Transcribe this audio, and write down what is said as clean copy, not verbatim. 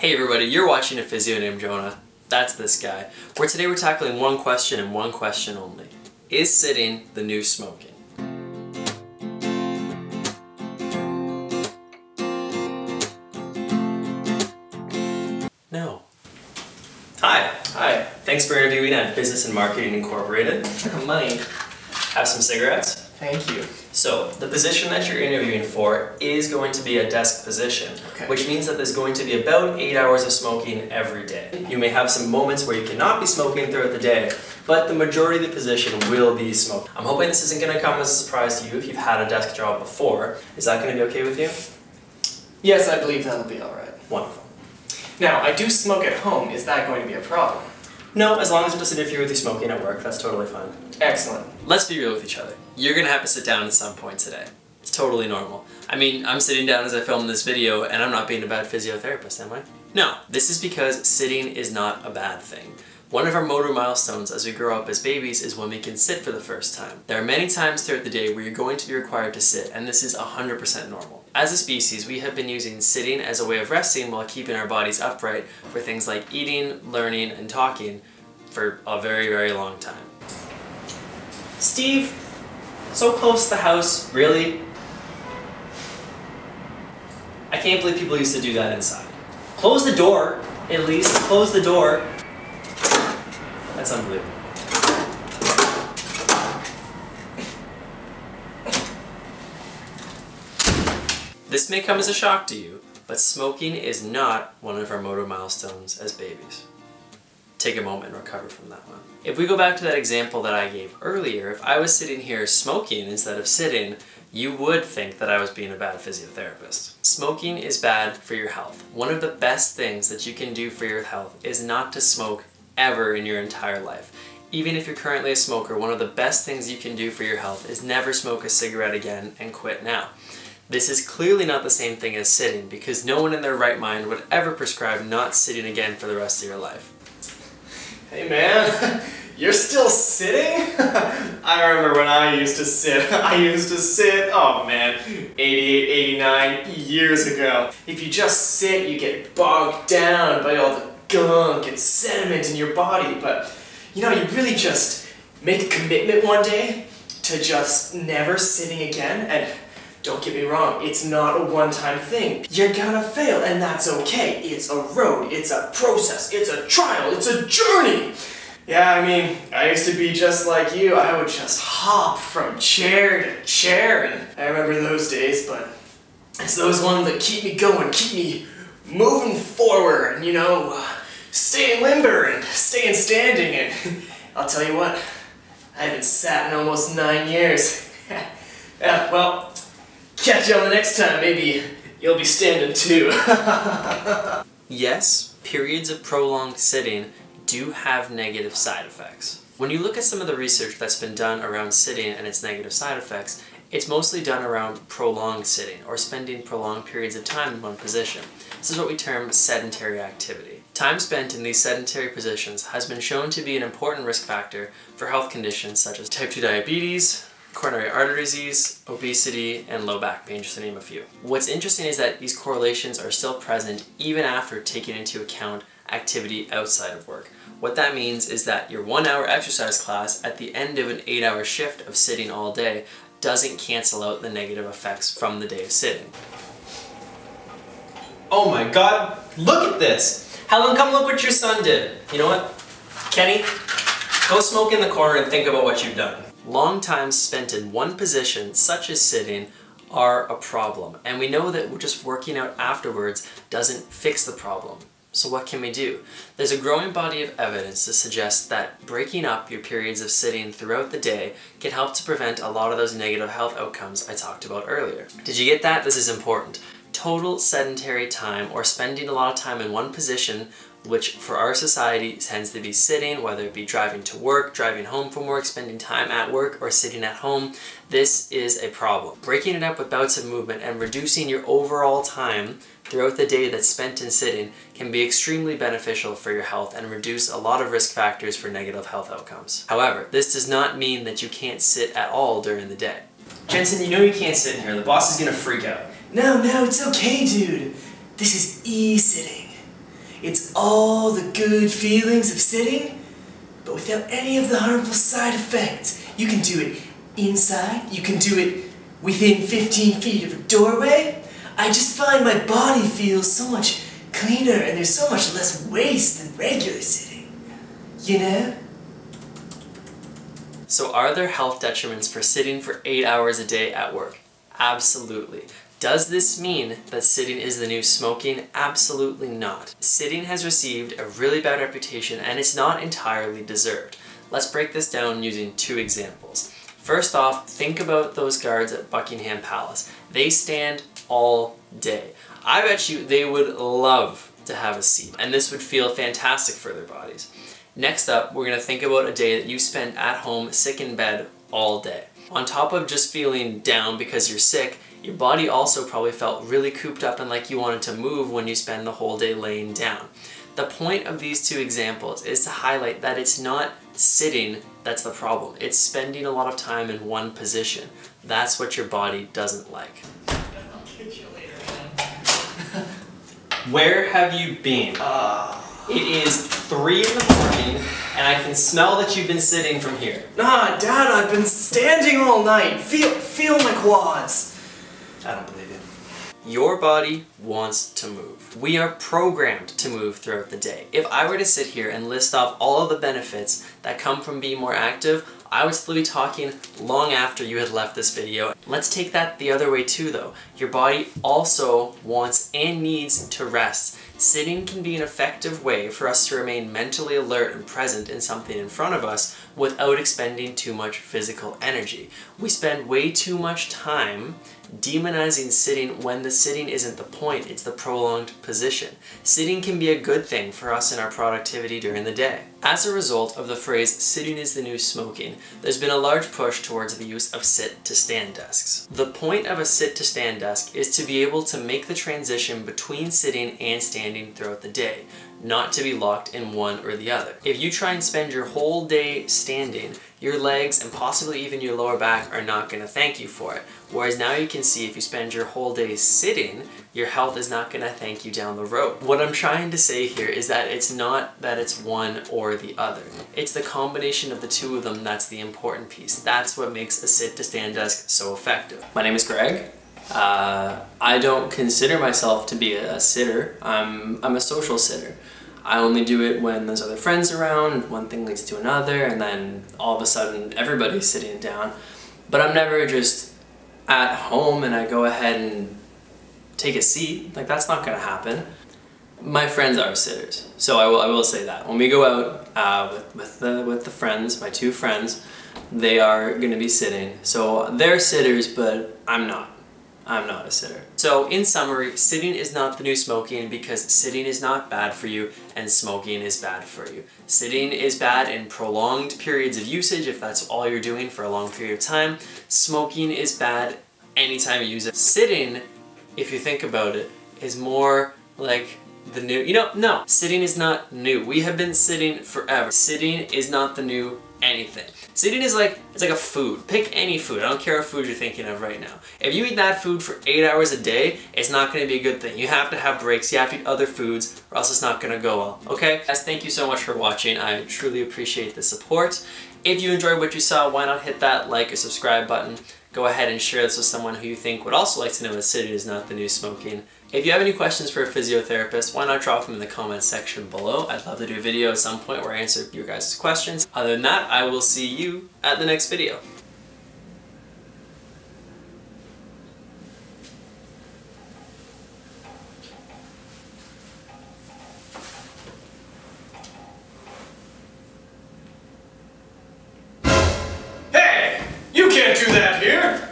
Hey everybody, you're watching a Physio Named Jonah. That's this guy. Where today we're tackling one question and one question only. Is sitting the new smoking? No. Hi. Hi. Thanks for interviewing at Business and Marketing Incorporated. Money. Have some cigarettes? Thank you. So, the position that you're interviewing for is going to be a desk position, which means that there's going to be about 8 hours of smoking every day. You may have some moments where you cannot be smoking throughout the day, but the majority of the position will be smoking. I'm hoping this isn't going to come as a surprise to you if you've had a desk job before. Is that going to be okay with you? Yes, I believe that'll be alright. Wonderful. Now, I do smoke at home. Is that going to be a problem? No, as long as it doesn't interfere with you smoking at work, that's totally fine. Excellent. Let's be real with each other. You're going to have to sit down at some point today. It's totally normal. I mean, I'm sitting down as I film this video and I'm not being a bad physiotherapist, am I? No, this is because sitting is not a bad thing. One of our motor milestones as we grow up as babies is when we can sit for the first time. There are many times throughout the day where you're going to be required to sit, and this is 100% normal. As a species, we have been using sitting as a way of resting while keeping our bodies upright for things like eating, learning, and talking for a very, very long time. Steve, so close to the house, really? I can't believe people used to do that inside. Close the door, at least. Close the door. That's unbelievable. This may come as a shock to you, but smoking is not one of our motor milestones as babies. Take a moment and recover from that one. If we go back to that example that I gave earlier, if I was sitting here smoking instead of sitting, you would think that I was being a bad physiotherapist. Smoking is bad for your health. One of the best things that you can do for your health is not to smoke ever in your entire life. Even if you're currently a smoker, one of the best things you can do for your health is never smoke a cigarette again and quit now. This is clearly not the same thing as sitting, because no one in their right mind would ever prescribe not sitting again for the rest of your life. Hey man, you're still sitting? I remember when I used to sit. Oh man, 88, 89 years ago. If you just sit, you get bogged down by all the gunk and sediment in your body, but you know, you really just make a commitment one day to just never sitting again, and don't get me wrong, it's not a one-time thing. You're gonna fail, and that's okay. It's a road, it's a process, it's a trial, it's a journey. Yeah, I mean, I used to be just like you. I would just hop from chair to chair, and I remember those days, but it's those ones that keep me going, keep me moving forward, and you know, staying limber and staying standing, and I'll tell you what, I haven't sat in almost 9 years. Yeah, well, catch you on the next time, maybe you'll be standing too. Yes, periods of prolonged sitting do have negative side effects. When you look at some of the research that's been done around sitting and its negative side effects, it's mostly done around prolonged sitting, or spending prolonged periods of time in one position. This is what we term sedentary activity. Time spent in these sedentary positions has been shown to be an important risk factor for health conditions such as type 2 diabetes, coronary artery disease, obesity, and low back pain, just to name a few. What's interesting is that these correlations are still present even after taking into account activity outside of work. What that means is that your 1 hour exercise class at the end of an 8-hour shift of sitting all day doesn't cancel out the negative effects from the day of sitting. Oh my god, look at this! Helen, come look what your son did. You know what? Kenny, go smoke in the corner and think about what you've done. Long times spent in one position, such as sitting, are a problem. And we know that just working out afterwards doesn't fix the problem. So what can we do? There's a growing body of evidence to suggest that breaking up your periods of sitting throughout the day can help to prevent a lot of those negative health outcomes I talked about earlier. Did you get that? This is important. Total sedentary time, or spending a lot of time in one position, which for our society tends to be sitting, whether it be driving to work, driving home from work, spending time at work, or sitting at home, this is a problem. Breaking it up with bouts of movement and reducing your overall time throughout the day that's spent in sitting can be extremely beneficial for your health and reduce a lot of risk factors for negative health outcomes. However, this does not mean that you can't sit at all during the day. Jensen, you know you can't sit in here. The boss is gonna freak out. No, it's okay, dude. This is e-sitting. It's all the good feelings of sitting, but without any of the harmful side effects. You can do it inside, you can do it within 15 feet of a doorway. I just find my body feels so much cleaner and there's so much less waste than regular sitting. You know? So are there health detriments for sitting for 8 hours a day at work? Absolutely. Does this mean that sitting is the new smoking? Absolutely not. Sitting has received a really bad reputation and it's not entirely deserved. Let's break this down using 2 examples. First off, think about those guards at Buckingham Palace. They stand all day. I bet you they would love to have a seat, and this would feel fantastic for their bodies. Next up, we're going to think about a day that you spend at home sick in bed all day. On top of just feeling down because you're sick, your body also probably felt really cooped up and like you wanted to move when you spend the whole day laying down. The point of these 2 examples is to highlight that it's not sitting that's the problem. It's spending a lot of time in one position. That's what your body doesn't like. I'll catch you later, man. Where have you been? It is 3 in the morning and I can smell that you've been sitting from here. Nah, Dad, I've been standing all night. Feel my quads. I don't believe it. Your body wants to move. We are programmed to move throughout the day. If I were to sit here and list off all of the benefits that come from being more active, I would still be talking long after you had left this video. Let's take that the other way too though. Your body also wants and needs to rest. Sitting can be an effective way for us to remain mentally alert and present in something in front of us without expending too much physical energy. We spend way too much time demonizing sitting when the sitting isn't the point, it's the prolonged position. Sitting can be a good thing for us in our productivity during the day. As a result of the phrase sitting is the new smoking, there's been a large push towards the use of sit-to-stand desks. The point of a sit-to-stand desk is to be able to make the transition between sitting and standing throughout the day, not to be locked in one or the other. If you try and spend your whole day standing, your legs and possibly even your lower back are not going to thank you for it. Whereas now you can see if you spend your whole day sitting, your health is not going to thank you down the road. What I'm trying to say here is that it's not that it's one or the other. It's the combination of the 2 of them that's the important piece. That's what makes a sit-to-stand desk so effective. My name is Greg. I don't consider myself to be a sitter. I'm a social sitter. I only do it when there's other friends around, one thing leads to another, and then all of a sudden everybody's sitting down. But I'm never just at home and I go ahead and take a seat. Like, that's not gonna happen. My friends are sitters, so I will say that. When we go out with the friends, my 2 friends, they are gonna be sitting. So they're sitters, but I'm not. I'm not a sitter. So in summary, sitting is not the new smoking because sitting is not bad for you and smoking is bad for you. Sitting is bad in prolonged periods of usage if that's all you're doing for a long period of time. Smoking is bad anytime you use it. Sitting, if you think about it, is more like the new, no, sitting is not new. We have been sitting forever. Sitting is not the new anything. Sitting is like, it's like a food. Pick any food. I don't care what food you're thinking of right now. If you eat that food for 8 hours a day, it's not going to be a good thing. You have to have breaks. You have to eat other foods or else it's not going to go well. Okay? Guys, thank you so much for watching. I truly appreciate the support. If you enjoyed what you saw, why not hit that like or subscribe button. Go ahead and share this with someone who you think would also like to know that sitting is not the new smoking. If you have any questions for a physiotherapist, why not drop them in the comments section below. I'd love to do a video at some point where I answer your guys' questions. Other than that, I will see you at the next video. Hey! You can't do that here!